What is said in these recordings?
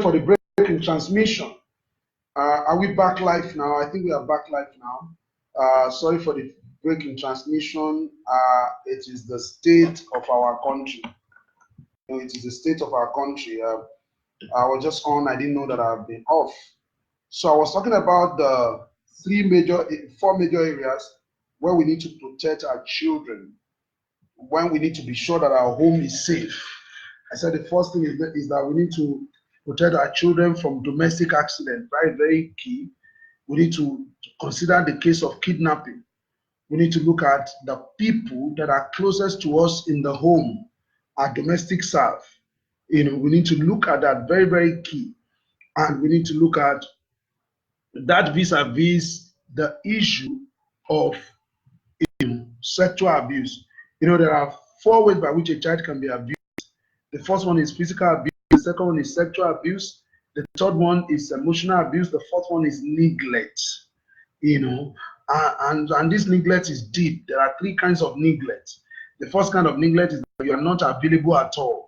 for the break in transmission. Are we back live now? I think we are back live now. Sorry for the break in transmission. It is the state of our country. It is the state of our country. I was just on. I didn't know that I've been off. So I was talking about the four major areas where we need to protect our children, when we need to be sure that our home is safe. I said the first thing is that we need to protect our children from domestic accident. Very, very key. We need to consider the case of kidnapping. We need to look at the people that are closest to us in the home, our domestic staff. We need to look at that, very, very key. And we need to look at that vis-a-vis the issue of sexual abuse. There are four ways by which a child can be abused. The first one is physical abuse. The second one is sexual abuse. The third one is emotional abuse. The fourth one is neglect. And this neglect is deep. There are three kinds of neglect. The first kind of neglect is that you are not available at all.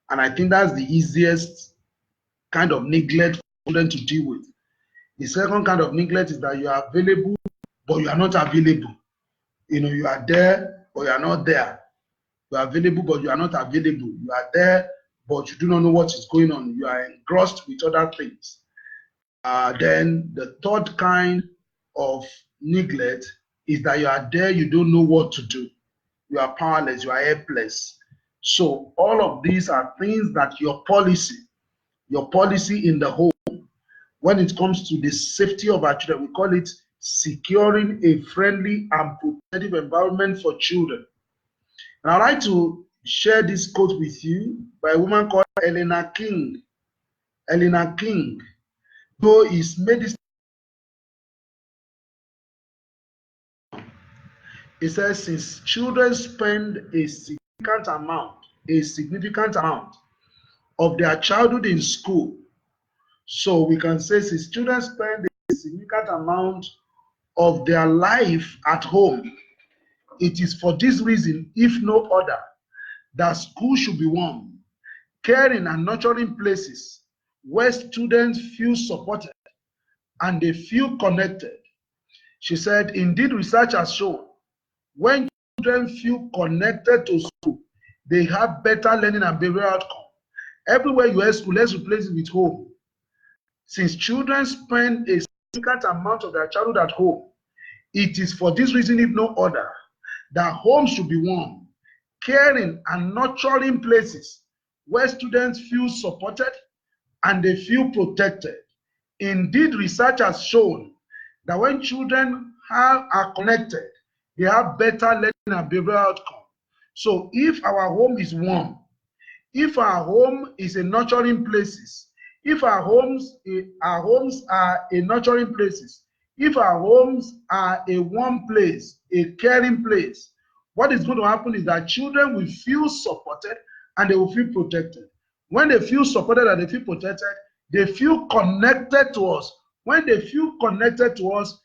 And I think that's the easiest kind of neglect for children to deal with. The second kind of neglect is that you are available, but you are not available. You are there, but you are not there. You are available, but you are not available. You are there, but you do not know what is going on. You are engrossed with other things. Then the third kind of neglect is that you are there, you don't know what to do. You are powerless, you are helpless. So all of these are things that your policy in the home, when it comes to the safety of our children, we call it securing a friendly and protective environment for children. And I'd like to share this quote with you by a woman called Eleanor King. Eleanor King, though is medicine. It says, since children spend a significant amount of their childhood in school, so we can say since children spend a significant amount of their life at home, it is for this reason, if no other, that school should be warm, caring and nurturing places where students feel supported and they feel connected. She said, indeed, research has shown when children feel connected to school, they have better learning and behavioral outcome. Everywhere you have school, let's replace it with home. Since children spend a significant amount of their childhood at home, it is for this reason, if no other, that homes should be warm, caring and nurturing places where students feel supported and they feel protected. Indeed, research has shown that when children are connected, they have better learning and behavioral outcome. So if our home is warm, if our home is a nurturing places, if our homes are a nurturing places, if our homes are a warm place, a caring place, what is going to happen is that children will feel supported and they will feel protected. When they feel supported and they feel protected, they feel connected to us. When they feel connected to us,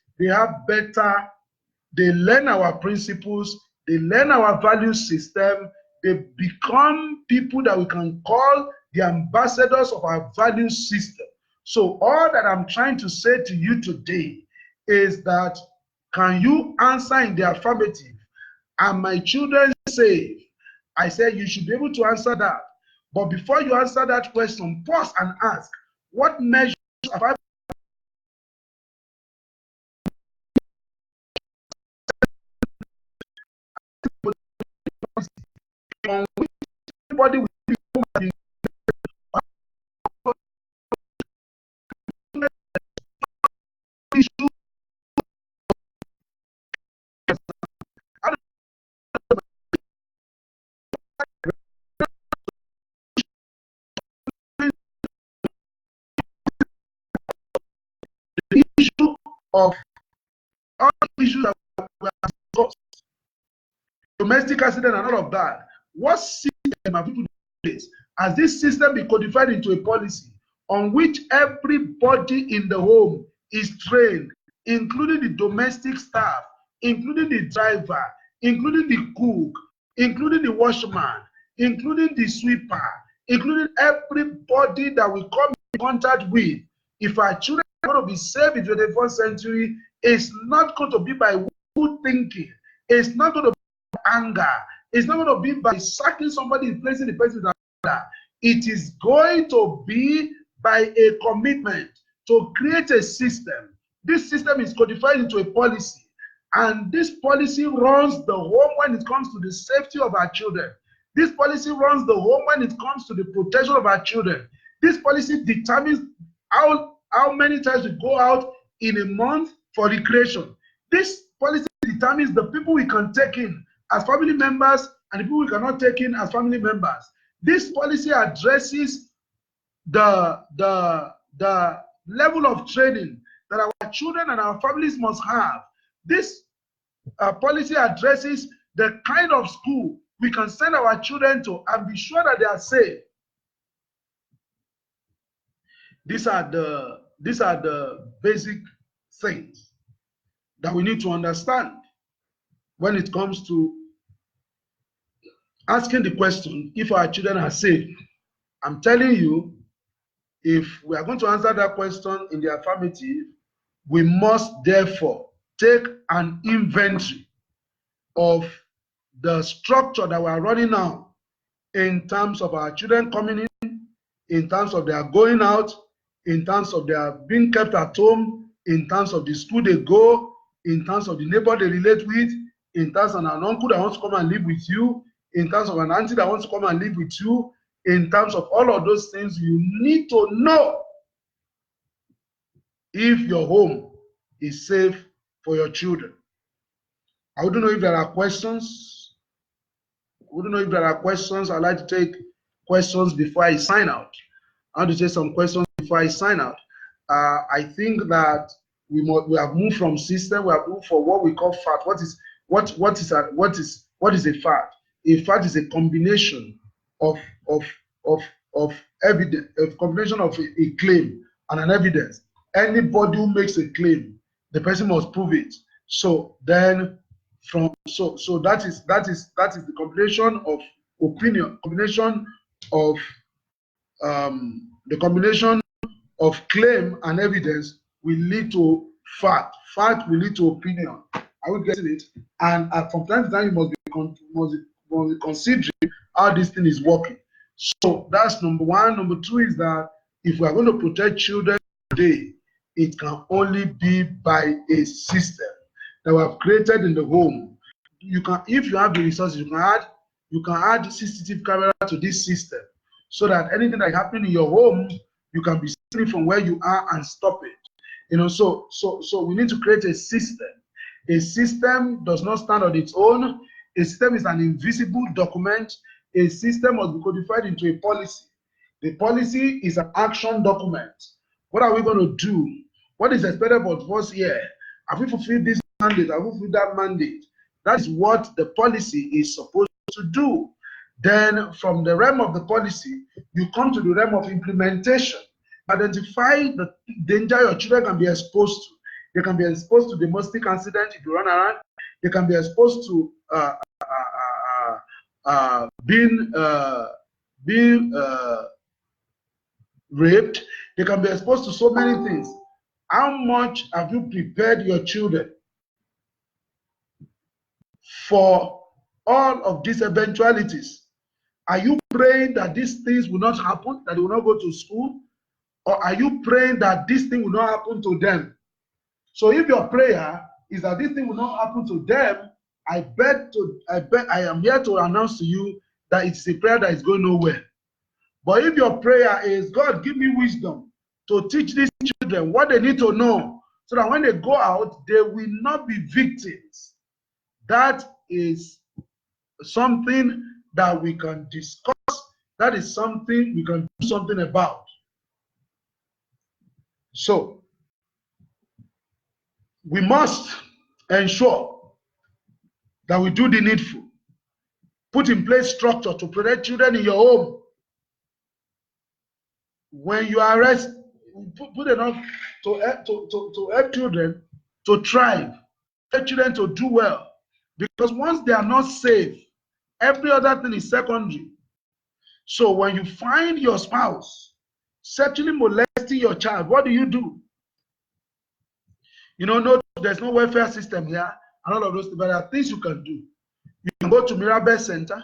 they learn our principles, they learn our value system, they become people that we can call the ambassadors of our value system. So all that I'm trying to say to you today is that, can you answer in the affirmative? Are my children safe? I said you should be able to answer that. But before you answer that question, pause and ask, what measures have I on which everybody will be the issue of all the issues that we have discussed, domestic accident and all of that. What system have people in place? Has this system been codified into a policy on which everybody in the home is trained, including the domestic staff, including the driver, including the cook, including the washman, including the sweeper, including everybody that we come in contact with. If our children are going to be saved in the 21st century, it's not going to be by good thinking. It's not going to be by anger. It's not going to be by sacking somebody and placing the person another. It is going to be by a commitment to create a system. This system is codified into a policy, and this policy runs the home when it comes to the safety of our children. This policy runs the home when it comes to the protection of our children. This policy determines how many times we go out in a month for recreation. This policy determines the people we can take in as family members and the people we cannot take in as family members. This policy addresses the level of training that our children and our families must have. This policy addresses the kind of school we can send our children to and be sure that they are safe. These are the basic things that we need to understand when it comes to asking the question if our children are safe. I'm telling you, if we are going to answer that question in the affirmative, we must therefore take an inventory of the structure that we are running now in terms of our children coming in terms of their going out, in terms of their being kept at home, in terms of the school they go, in terms of the neighbor they relate with, in terms of an uncle that wants to come and live with you, in terms of an auntie that wants to come and live with you, in terms of all of those things. You need to know if your home is safe for your children. I wouldn't know if there are questions. I'd like to take questions before I sign out. I want to take some questions before I sign out. I think that we have moved from system. We have moved for what we call fact. What is a fact? A fact is a combination of evidence, a combination of a claim and an evidence. Anybody who makes a claim, the person must prove it. So then, that is the combination of opinion, the combination of claim and evidence will lead to fact. Fact will lead to opinion. Are we getting it? And from time to time, you must be considering how this thing is working. So that's number one. Number two is that if we are going to protect children today, it can only be by a system that we have created in the home. You can, if you have the resources, you can add CCTV camera to this system, so that anything that is happening in your home, you can be seeing from where you are and stop it. You know, so we need to create a system. A system does not stand on its own. A system is an invisible document. A system must be codified into a policy. The policy is an action document. What are we going to do? What is expected of us here? Have we fulfilled this mandate? Have we fulfilled that mandate? That is what the policy is supposed to do. Then from the realm of the policy, you come to the realm of implementation. Identify the danger your children can be exposed to. They can be exposed to domestic incident if you run around. They can be exposed to being raped. They can be exposed to so many things. How much have you prepared your children for all of these eventualities? Are you praying that these things will not happen, that they will not go to school? Or are you praying that this thing will not happen to them? So if your prayer is that this thing will not happen to them, I am here to announce to you that it's a prayer that is going nowhere. But if your prayer is, God, give me wisdom to teach these children what they need to know, so that when they go out, they will not be victims. That is something that we can discuss. That is something we can do something about. So we must ensure that we do the needful. Put in place structure to protect children in your home. When you arrest, put enough to help children to thrive, help children to do well. Because once they are not safe, every other thing is secondary. So when you find your spouse sexually molesting your child, what do? You know, no, there's no welfare system here and all of those things, but there are things you can do. You can go to Mirabel Center,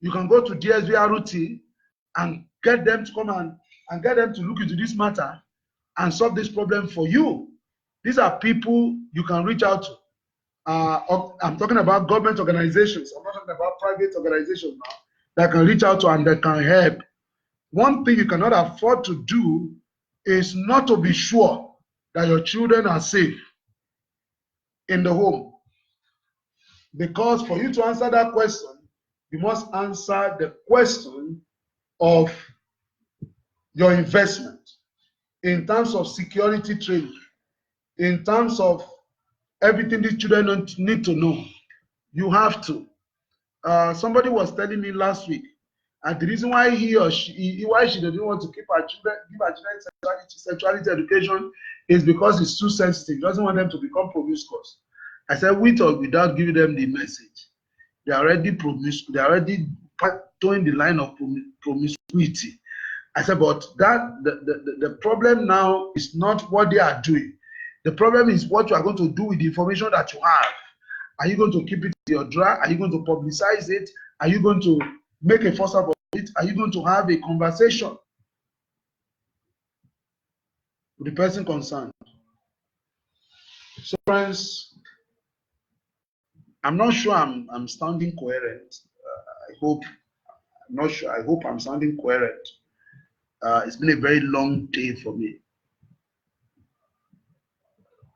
you can go to DSVRT and get them to come and get them to look into this matter and solve this problem for you. These are people you can reach out to. I'm talking about government organizations. I'm not talking about private organizations now that can reach out to and that can help. One thing you cannot afford to do is not to be sure that your children are safe in the home. Because for you to answer that question, you must answer the question of your investment in terms of security training, in terms of everything these children need to know. You have to. Somebody was telling me last week, and the reason why why she didn't want to give her children sexuality education is because it's too sensitive. She doesn't want them to become promiscuous. I said, with or without giving them the message, they are already promiscuous. They are already towing the line of promiscuity. I said, but the problem now is not what they are doing. The problem is what you are going to do with the information that you have. Are you going to keep it in your drawer? Are you going to publicize it? Are you going to make a fuss out of it? Are you going to have a conversation with the person concerned? So, friends, I'm not sure I'm sounding coherent. I'm not sure. I hope I'm sounding coherent. It's been a very long day for me.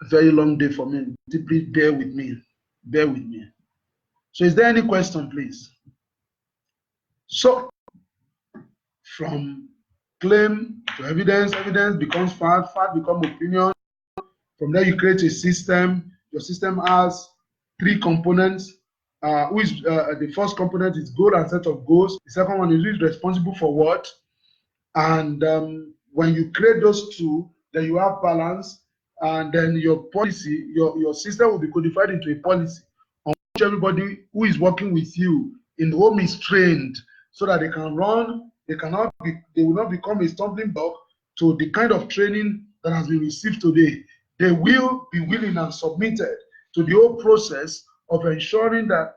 A very long day for me. Please bear with me. Bear with me. So, is there any question, please? So, from claim to evidence, evidence becomes fact, fact becomes opinion. From there, you create a system. Your system has 3 components. The first component is goal and set of goals. The second one is who is responsible for what. And when you create those 2, then you have balance. And then your policy, your system will be codified into a policy on which everybody who is working with you in the home is trained so that they can run. They will not become a stumbling block to the kind of training that has been received today. They will be willing and submitted to the whole process of ensuring that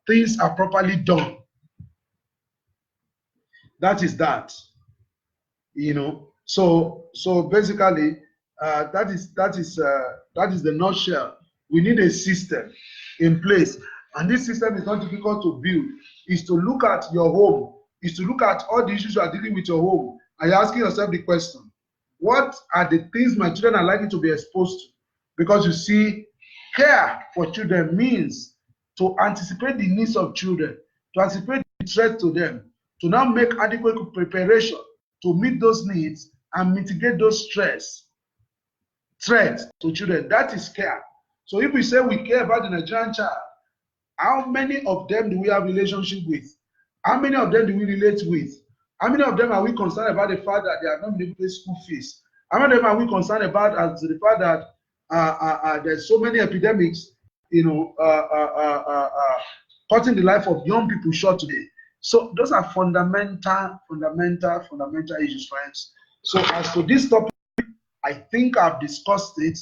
things are properly done. That is that, you know. So basically, that is the nutshell. We need a system in place, and this system is not difficult to build. Is to look at your home, is to look at all the issues you are dealing with your home, and you're asking yourself the question: what are the things my children are likely to be exposed to? Because you see, care for children means to anticipate the needs of children, to anticipate the threat to them, to now make adequate preparation to meet those needs and mitigate those threats to children. That is care. So if we say we care about the Nigerian child, how many of them do we have relationship with? How many of them do we relate with? How many of them are we concerned about the fact that they are not able to pay school fees? How many of them are we concerned about as the fact that there's so many epidemics, you know, cutting the life of young people short today? So those are fundamental issues, friends. So as to this topic, I think I've discussed it.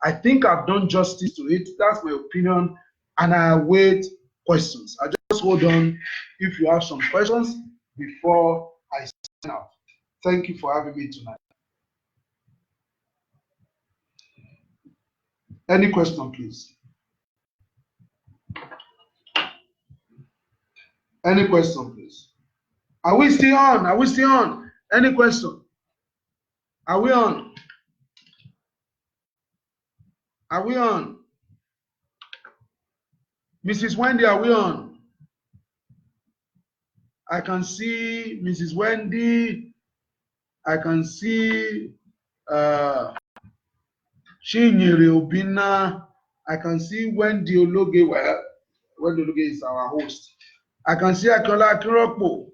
I think I've done justice to it. That's my opinion, and I await questions. I just hold on if you have some questions before I sign out. Thank you for having me tonight. Any question, please? Any question, please? Are we still on? Are we still on? Any question? Are we on? Are we on? Mrs. Wendy, are we on? I can see Mrs. Wendy. I can see Chinyere Obina. I can see Wendy Ologe. Well, Wendy Ologe is our host. I can see Akola Akinrokpo.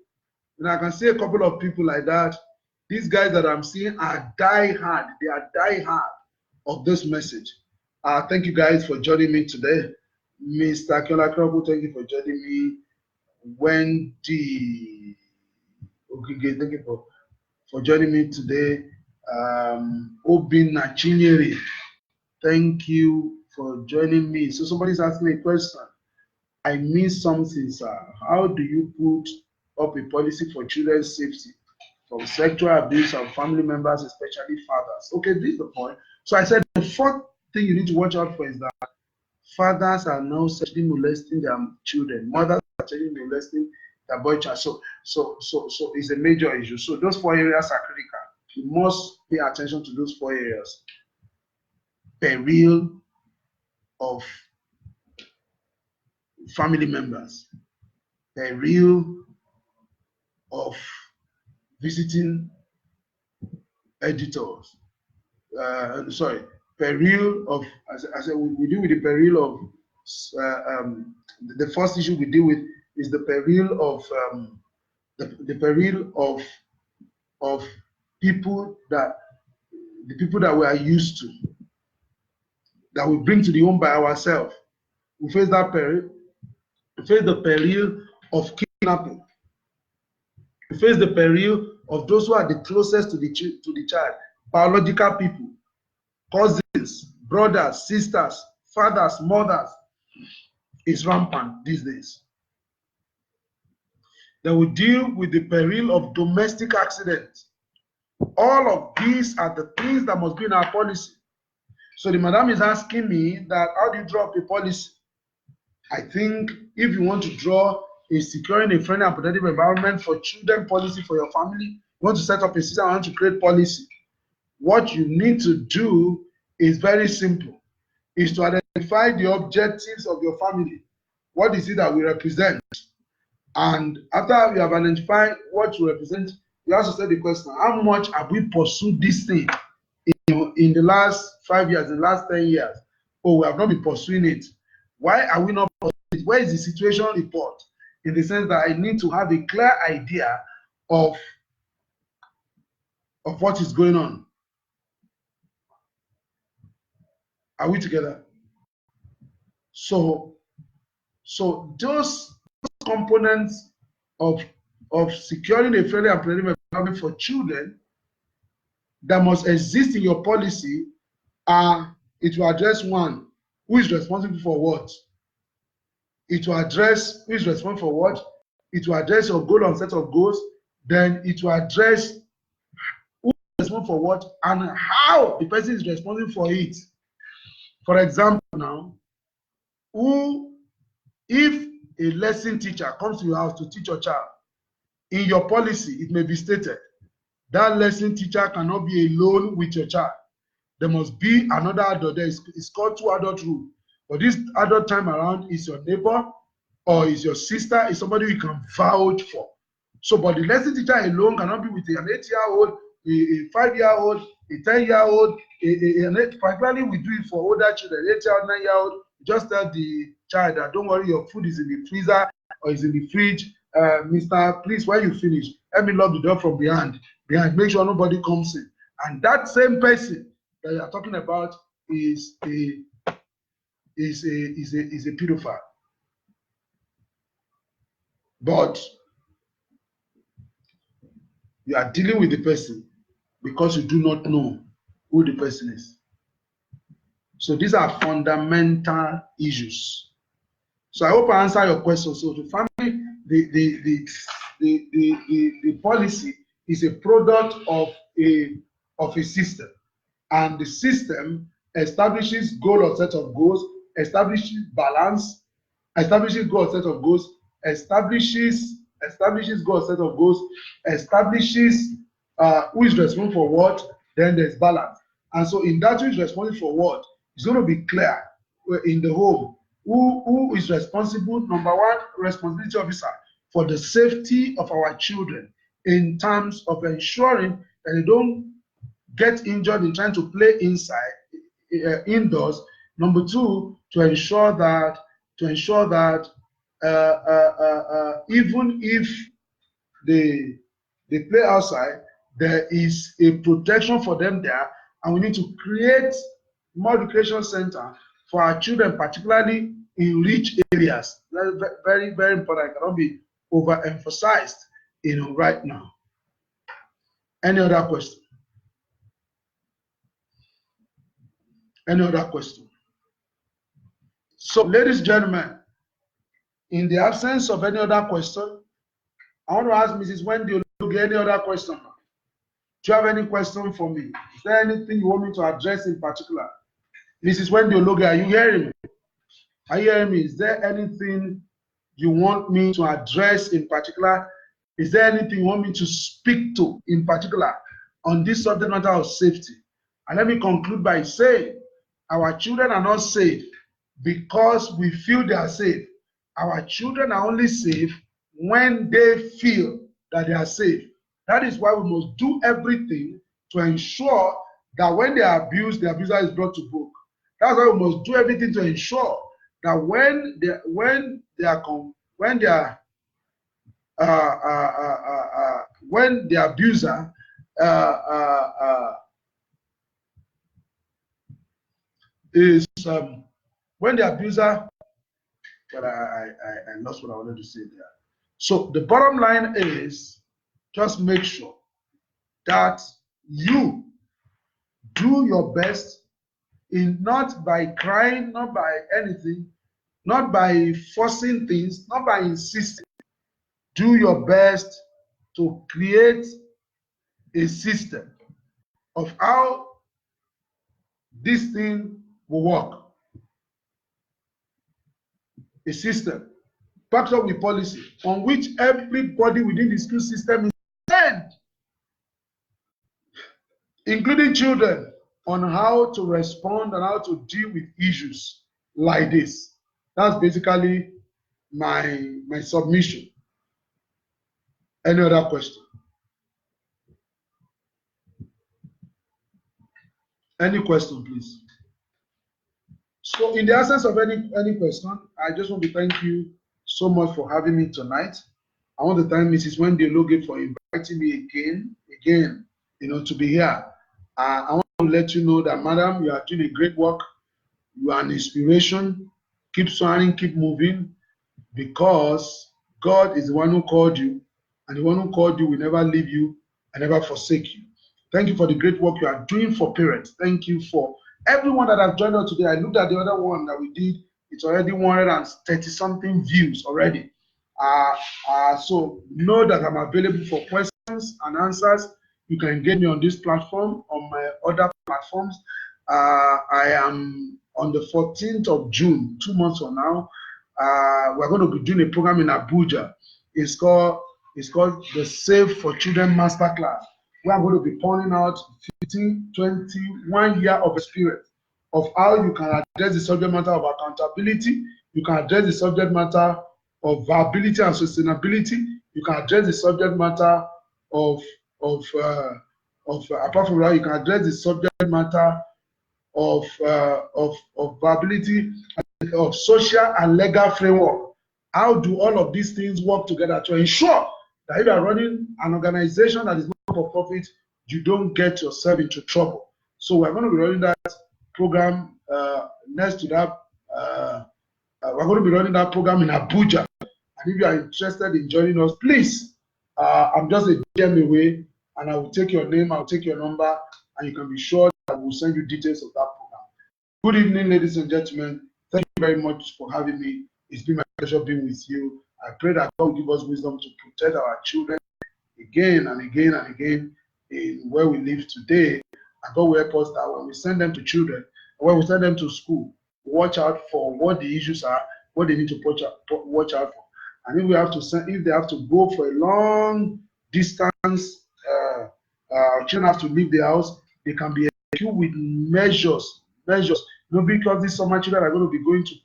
And I can see a couple of people like that. These guys that I'm seeing are die-hard. They are die-hard of this message. Thank you guys for joining me today. Mr. Akinlami, thank you for joining me. Wendy, okay, thank you for joining me today. Obin Nachinyeri, thank you for joining me. So somebody's asking a question. I missed something, sir. How do you put up a policy for children's safety from sexual abuse and family members, especially fathers? Okay, this is the point. So I said the fourth thing you need to watch out for is that fathers are now sexually molesting their children. Mothers are sexually molesting their boy child. So it's a major issue. So those 4 areas are critical. You must pay attention to those 4 areas. Peril of family members, peril of visiting editors. Peril of, as I said, we deal with the peril of, the first issue we deal with is the peril of, the peril of people that, the people that we are used to, that we bring to the home by ourselves. We face that peril. We face the peril of kidnapping. We face the peril of those who are the closest to the child, biological people, cousins, brothers, sisters, fathers, mothers. Is rampant these days. Then we deal with the peril of domestic accidents. All of these are the things that must be in our policy. So the madam is asking me that how do you draw up a policy? I think if you want to draw a securing a friendly and protective environment for children policy for your family, you want to set up a system, you want to create policy. What you need to do is very simple, is to identify the objectives of your family. What is it that we represent? And after you have identified what you represent, you also say the question, how much have we pursued this thing in the last 5 years, in the last 10 years? Oh, we have not been pursuing it. Why are we not pursuing it? Where is the situation report? In the sense that I need to have a clear idea of what is going on. Are we together? So those components of securing a friendly and protective environment for children that must exist in your policy are, it will address one, who is responsible for what? It will address who is responsible for what? It will address your goal and set of goals. Then it will address who is responsible for what and how the person is responsible for it. For example, now, if a lesson teacher comes to your house to teach your child, in your policy, it may be stated that lesson teacher cannot be alone with your child. There must be another adult there. It's called 2-adult rule. But this adult time around is your neighbor or is your sister, is somebody you can vouch for. So, but the lesson teacher alone cannot be with an 8-year-old, a 5-year-old, a 10-year-old, particularly we do it for older children, 8-year-old, 9-year-old. Just tell the child that don't worry, your food is in the freezer or is in the fridge. Mister, please, when you finish, let me lock the door from behind. Make sure nobody comes in. And that same person that you are talking about is a pedophile. But you are dealing with the person because you do not know who the person is. So these are fundamental issues. So I hope I answer your question. So the family, the policy is a product of a system, and the system establishes goal or set of goals, establishes balance, establishes goal or set of goals, establishes goal or set of goals, establishes who is responsible for what, then there's balance. And so in that who is responsible for what, it's going to be clear in the home who is responsible, number one, responsibility officer for the safety of our children in terms of ensuring that they don't get injured in trying to play indoors. Number two, to ensure that even if they play outside, there is a protection for them there, and we need to create more recreation center for our children, particularly in rich areas. That's very, very important. It cannot be overemphasized, right now. Any other question? Any other question? So, ladies and gentlemen, in the absence of any other question, I want to ask Mrs. Wendy Oluge any other question. Do you have any question for me? Is there anything you want me to address in particular? Mrs. Wendy Oluge, are you hearing me? Are you hearing me? Is there anything you want me to address in particular? Is there anything you want me to speak to in particular on this subject matter of safety? And let me conclude by saying our children are not safe because we feel they are safe. Our children are only safe when they feel that they are safe. That is why we must do everything to ensure that when they are abused, the abuser is brought to book. That's why we must do everything to ensure that when the abuser but I lost what I wanted to say there. So the bottom line is just make sure that you do your best, in not by crying, not by anything, not by forcing things, not by insisting. Do your best to create a system of how this thing will work. A system backed up with policy on which everybody within the school system is trained, including children, on how to respond and how to deal with issues like this. That's basically my submission. Any other question? Any question, please? So in the absence of any question, I just want to thank you so much for having me tonight. I want to thank Mrs. Wendy Oluge for inviting me again, to be here. I want to let you know that, madam, you are doing a great work. You are an inspiration. Keep smiling, keep moving, because God is the one who called you, and the one who called you will never leave you and never forsake you. Thank you for the great work you are doing for parents. Thank you for everyone that has joined us today. I looked at the other one that we did. It's already 130-something views already. So know that I'm available for questions and answers. You can get me on this platform, on my other platforms. I am on the 14th of June, 2 months from now. We're going to be doing a program in Abuja. It's called the Save for Children Masterclass. We are going to be pointing out 15, 21 years of experience of how you can address the subject matter of accountability. You can address the subject matter of viability and sustainability. You can address the subject matter of apart from that, you can address the subject matter of viability, of social and legal framework. How do all of these things work together to ensure that if you are running an organization that is not for profit, you don't get yourself into trouble? So we're going to be running that program next to that. We're going to be running that program in Abuja. And if you are interested in joining us, please, I'm just a DM away, and I will take your name, I'll take your number, and you can be sure that I will send you details of that program. Good evening, ladies and gentlemen. Thank you very much for having me. It's been my pleasure being with you. I pray that God will give us wisdom to protect our children again and again and again in where we live today. And God will help us that when we send them to children, when we send them to school, watch out for what the issues are, what they need to watch out for. And if they have to go for a long distance, children have to leave the house, they can be equipped with measures. Because these summer children are going to be going to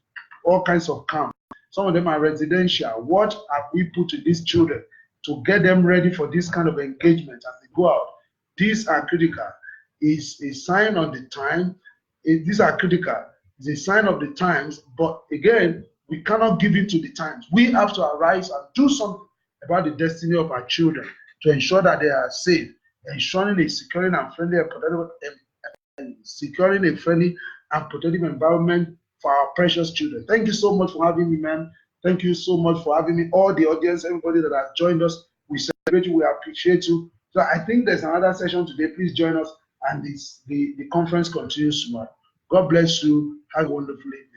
all kinds of camps. Some of them are residential. What have we put to these children to get them ready for this kind of engagement as they go out? These are critical. It's a sign of the time. These are critical. It's a sign of the times. But again, we cannot give in to the times. We have to arise and do something about the destiny of our children to ensure that they are safe, ensuring a securing and friendly and protective environment for our precious children. Thank you so much for having me, man. Thank you so much for having me. All the audience, everybody that has joined us, we celebrate you. We appreciate you. So I think there's another session today. Please join us, and the conference continues tomorrow. God bless you. Have a wonderful evening.